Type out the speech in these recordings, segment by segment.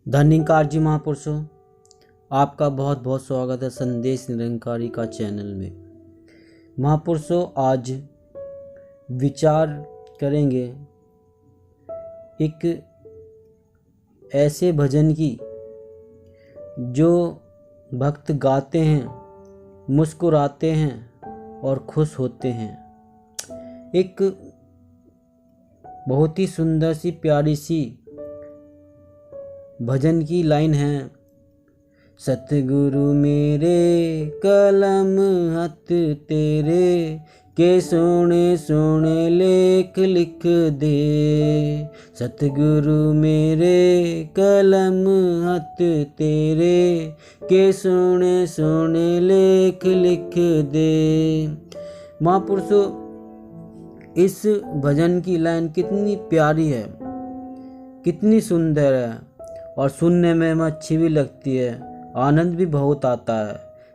धन्यकार जी महापुरुषों, आपका बहुत बहुत स्वागत है संदेश निरंकारी का चैनल में। महापुरुषों, आज विचार करेंगे एक ऐसे भजन की जो भक्त गाते हैं, मुस्कुराते हैं और खुश होते हैं। एक बहुत ही सुंदर सी प्यारी सी भजन की लाइन है, सतगुरु मेरे कलम हाथ तेरे के सोने सोने लेख लिख दे। सतगुरु मेरे कलम हाथ तेरे के सोने सोने लेख लिख दे। महापुरुषों, इस भजन की लाइन कितनी प्यारी है, कितनी सुंदर है और सुनने में अच्छी भी लगती है, आनंद भी बहुत आता है।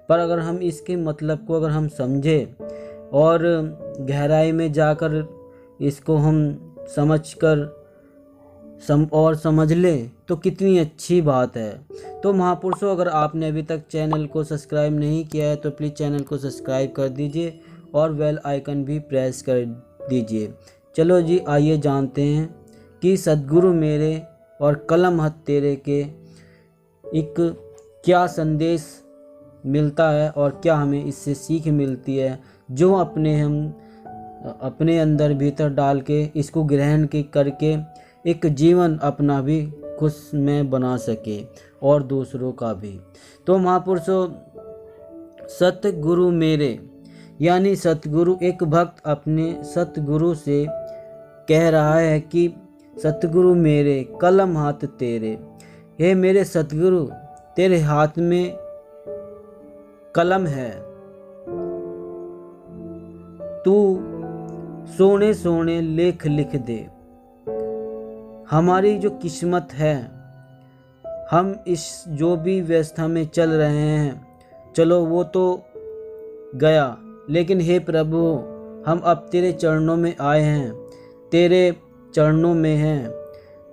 पर अगर हम इसके मतलब को अगर हम समझें और गहराई में जाकर इसको हम समझ लें तो कितनी अच्छी बात है। तो महापुरुषों, अगर आपने अभी तक चैनल को सब्सक्राइब नहीं किया है तो प्लीज़ चैनल को सब्सक्राइब कर दीजिए और बेल आइकन भी प्रेस कर दीजिए। चलो जी, आइए जानते हैं कि सद्गुरु मेरे और कलम हाथ तेरे के एक क्या संदेश मिलता है और क्या हमें इससे सीख मिलती है, जो हम अपने अंदर भीतर डाल के इसको ग्रहण करके एक जीवन अपना भी खुशमय बना सके और दूसरों का भी। तो महापुरुषों, सतगुरु मेरे यानी सतगुरु, एक भक्त अपने सतगुरु से कह रहा है कि सतगुरु मेरे कलम हाथ तेरे, हे मेरे सतगुरु, तेरे हाथ में कलम है, तू सोने सोने लेख लिख दे। हमारी जो किस्मत है, हम इस जो भी व्यवस्था में चल रहे हैं, चलो वो तो गया, लेकिन हे प्रभु, हम अब तेरे चरणों में आए हैं, तेरे चरणों में हैं,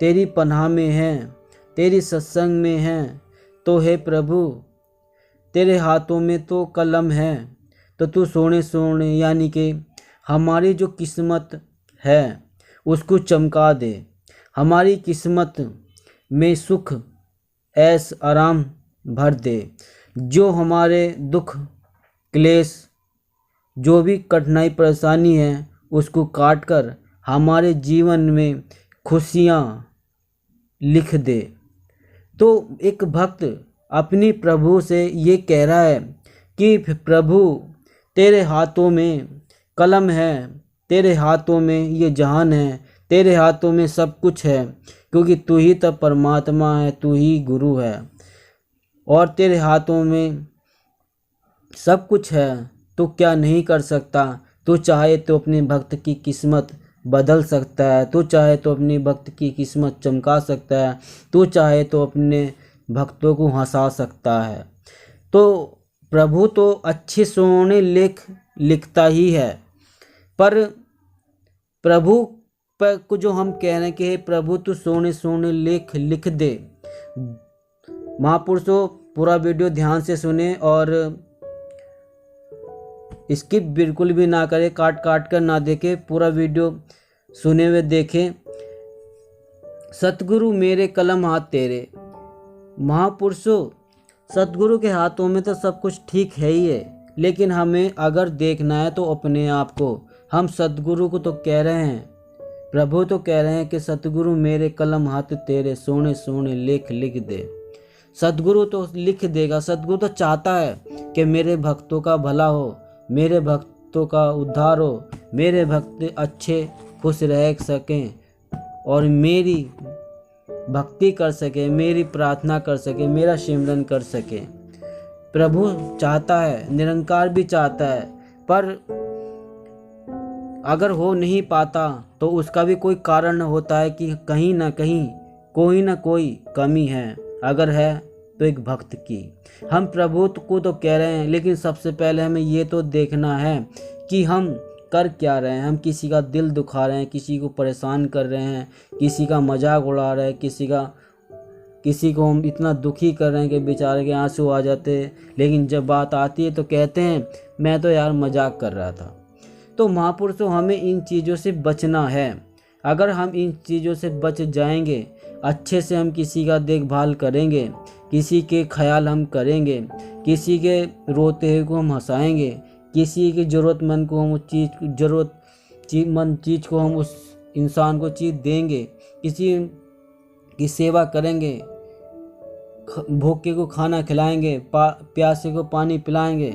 तेरी पनाह में हैं, तेरी सत्संग में हैं। तो हे प्रभु, तेरे हाथों में तो कलम है, तो तू सोने सोने यानी कि हमारी जो किस्मत है उसको चमका दे। हमारी किस्मत में सुख ऐश आराम भर दे। जो हमारे दुख क्लेश, जो भी कठिनाई परेशानी है, उसको काट कर हमारे जीवन में खुशियाँ लिख दे। तो एक भक्त अपनी प्रभु से ये कह रहा है कि प्रभु, तेरे हाथों में कलम है, तेरे हाथों में ये जहान है, तेरे हाथों में सब कुछ है, क्योंकि तू ही तो परमात्मा है, तू ही गुरु है और तेरे हाथों में सब कुछ है। तो क्या नहीं कर सकता? तू चाहे तो अपने भक्त की किस्मत बदल सकता है, तू चाहे तो अपनी भक्त की किस्मत चमका सकता है, तू चाहे तो अपने भक्तों को हंसा सकता है। तो प्रभु तो अच्छे सोने लेख लिखता ही है, पर प्रभु पर को जो हम कह रहे हैं कि हे प्रभु, तू सोने सोने लेख लिख दे। महापुरुषों, पूरा वीडियो ध्यान से सुने और स्किप बिल्कुल भी ना करें, काट काट कर ना देखे, पूरा वीडियो सुने हुए देखें। सतगुरु मेरे कलम हाथ तेरे। महापुरुषों, सतगुरु के हाथों में तो सब कुछ ठीक है ही है, लेकिन हमें अगर देखना है तो अपने आप को, हम सतगुरु को तो कह रहे हैं, प्रभु तो कह रहे हैं कि सतगुरु मेरे कलम हाथ तेरे, सोने सोने लेख लिख दे। सतगुरु तो लिख देगा, सतगुरु तो चाहता है कि मेरे भक्तों का भला हो, मेरे भक्तों का उद्धार हो, मेरे भक्त अच्छे खुश रह सकें और मेरी भक्ति कर सके, मेरी प्रार्थना कर सके, मेरा सिमरन कर सके। प्रभु चाहता है, निरंकार भी चाहता है, पर अगर हो नहीं पाता तो उसका भी कोई कारण होता है कि कहीं ना कहीं कोई ना कोई कमी है, अगर है तो एक भक्त की। हम प्रभु को तो कह रहे हैं, लेकिन सबसे पहले हमें ये तो देखना है कि हम कर क्या रहे हैं। हम किसी का दिल दुखा रहे हैं, किसी को परेशान कर रहे हैं, किसी का मजाक उड़ा रहे हैं, किसी को हम इतना दुखी कर रहे हैं कि बेचारे के आंसू आ जाते हैं, लेकिन जब बात आती है तो कहते हैं मैं तो यार मजाक कर रहा था। तो महापुरुषों, हमें इन चीज़ों से बचना है। अगर हम इन चीज़ों से बच जाएंगे, अच्छे से हम किसी का देखभाल करेंगे, किसी के ख्याल हम करेंगे, किसी के रोते हुए को हम हंसाएंगे, किसी की ज़रूरतमंद को हम उस चीज़ को हम उस इंसान को चीज़ देंगे, किसी की सेवा करेंगे, भूखे को खाना खिलाएंगे, प्यासे को पानी पिलाएंगे,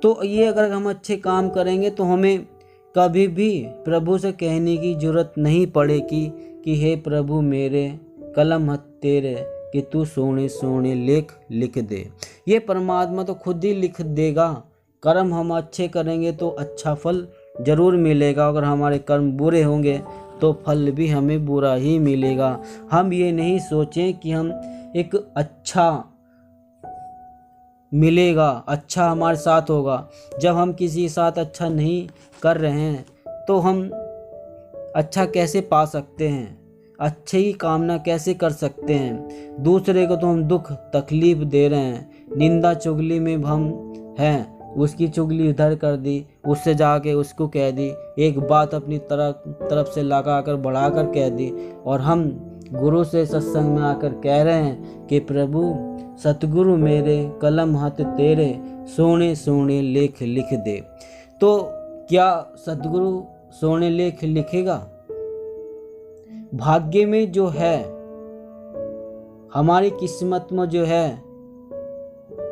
तो ये अगर हम अच्छे काम करेंगे तो हमें कभी भी प्रभु से कहने की ज़रूरत नहीं पड़ेगी कि हे प्रभु मेरे कलम हथ तेरे कि तू सोने सोने लेख लिख दे। ये परमात्मा तो खुद ही लिख देगा। कर्म हम अच्छे करेंगे तो अच्छा फल ज़रूर मिलेगा, अगर हमारे कर्म बुरे होंगे तो फल भी हमें बुरा ही मिलेगा। हम ये नहीं सोचें कि हम एक अच्छा मिलेगा, अच्छा हमारे साथ होगा। जब हम किसी के साथ अच्छा नहीं कर रहे हैं तो हम अच्छा कैसे पा सकते हैं, अच्छे ही कामना कैसे कर सकते हैं। दूसरे को तो हम दुख तकलीफ दे रहे हैं, निंदा चुगली में हम हैं, उसकी चुगली इधर कर दी, उससे जाके उसको कह दी, एक बात अपनी तरफ से लगा कर बढ़ा कर कह दी, और हम गुरु से सत्संग में आकर कह रहे हैं कि प्रभु सतगुरु मेरे कलम हाथ तेरे सोने सोने लेख लिख दे। तो क्या सतगुरु सोने लेख लिखेगा? भाग्य में जो है, हमारी किस्मत में जो है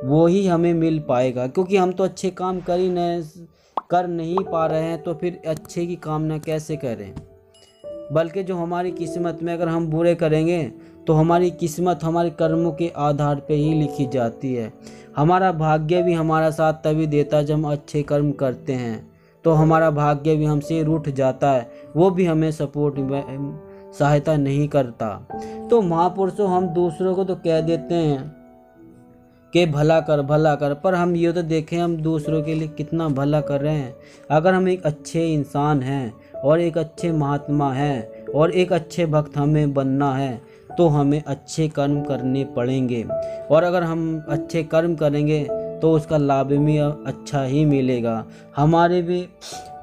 वो ही हमें मिल पाएगा, क्योंकि हम तो अच्छे काम कर नहीं पा रहे हैं, तो फिर अच्छे की कामना कैसे करें। बल्कि जो हमारी किस्मत में अगर हम बुरे करेंगे तो हमारी किस्मत हमारे कर्मों के आधार पे ही लिखी जाती है। हमारा भाग्य भी हमारा साथ तभी देता है जब हम अच्छे कर्म करते हैं, तो हमारा भाग्य भी हमसे रूठ जाता है, वो भी हमें सहायता नहीं करता। तो महापुरुषों, हम दूसरों को तो कह देते हैं कि भला कर, पर हम ये तो देखें हम दूसरों के लिए कितना भला कर रहे हैं। अगर हम एक अच्छे इंसान हैं और एक अच्छे महात्मा हैं और एक अच्छे भक्त हमें बनना है तो हमें अच्छे कर्म करने पड़ेंगे, और अगर हम अच्छे कर्म करेंगे तो उसका लाभ भी अच्छा ही मिलेगा। हमारे भी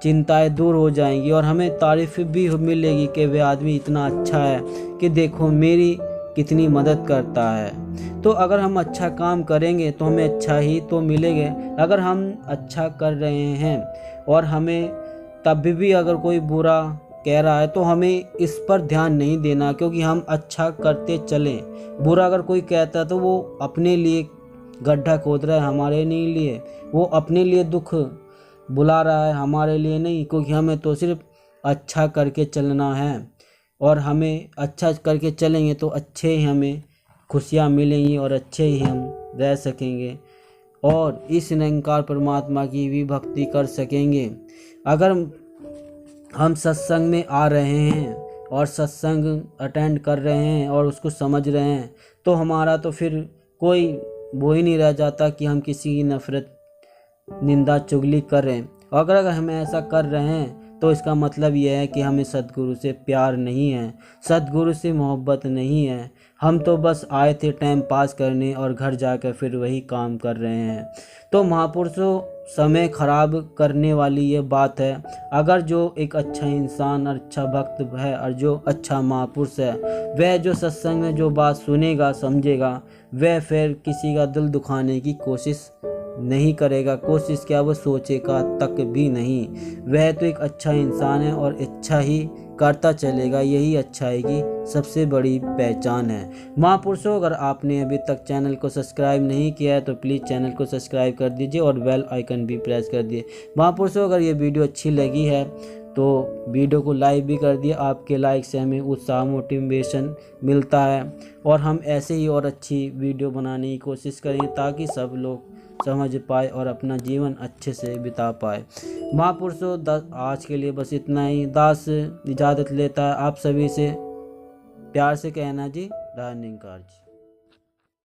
चिंताएं दूर हो जाएंगी और हमें तारीफ भी मिलेगी कि वह आदमी इतना अच्छा है कि देखो मेरी कितनी मदद करता है। तो अगर हम अच्छा काम करेंगे तो हमें अच्छा ही तो मिलेगा। अगर हम अच्छा कर रहे हैं और हमें तब भी अगर कोई बुरा कह रहा है तो हमें इस पर ध्यान नहीं देना, क्योंकि हम अच्छा करते चलें। बुरा अगर कोई कहता है तो वो अपने लिए गड्ढा खोद रहा है, हमारे नहीं लिए। वो अपने लिए दुख बुला रहा है, हमारे लिए नहीं, क्योंकि हमें तो सिर्फ अच्छा करके चलना है, और हमें अच्छा करके चलेंगे तो अच्छे ही हमें खुशियाँ मिलेंगी और अच्छे ही हम रह सकेंगे और इस निरंकार परमात्मा की भी भक्ति कर सकेंगे। अगर हम सत्संग में आ रहे हैं और सत्संग अटेंड कर रहे हैं और उसको समझ रहे हैं तो हमारा तो फिर कोई वो ही नहीं रह जाता कि हम किसी की नफरत निंदा चुगली कर रहे हैं। अगर हम ऐसा कर रहे हैं तो इसका मतलब यह है कि हमें सद्गुरु से प्यार नहीं है, सद्गुरु से मोहब्बत नहीं है। हम तो बस आए थे टाइम पास करने और घर जाकर फिर वही काम कर रहे हैं। तो महापुरुषों, समय खराब करने वाली ये बात है। अगर जो एक अच्छा इंसान और अच्छा भक्त है और जो अच्छा महापुरुष है, वह जो सत्संग में जो बात सुनेगा समझेगा, वह फिर किसी का दिल दुखाने की कोशिश नहीं करेगा। कोशिश क्या, वो सोचेगा तक भी नहीं। वह तो एक अच्छा इंसान है और अच्छा ही करता चलेगा। यही अच्छाई की सबसे बड़ी पहचान है। महापुरुषों, अगर आपने अभी तक चैनल को सब्सक्राइब नहीं किया है तो प्लीज़ चैनल को सब्सक्राइब कर दीजिए और बेल आइकन भी प्रेस कर दिए। महापुरुषों, अगर ये वीडियो अच्छी लगी है तो वीडियो को लाइक भी कर दिए। आपके लाइक से हमें उत्साह मोटिवेशन मिलता है और हम ऐसे ही और अच्छी वीडियो बनाने की कोशिश करें ताकि सब लोग समझ पाए और अपना जीवन अच्छे से बिता पाए। महापुरुषों, आज के लिए बस इतना ही। दास इजाज़त लेता है आप सभी से। प्यार से कहना जी, धन्यवाद जी।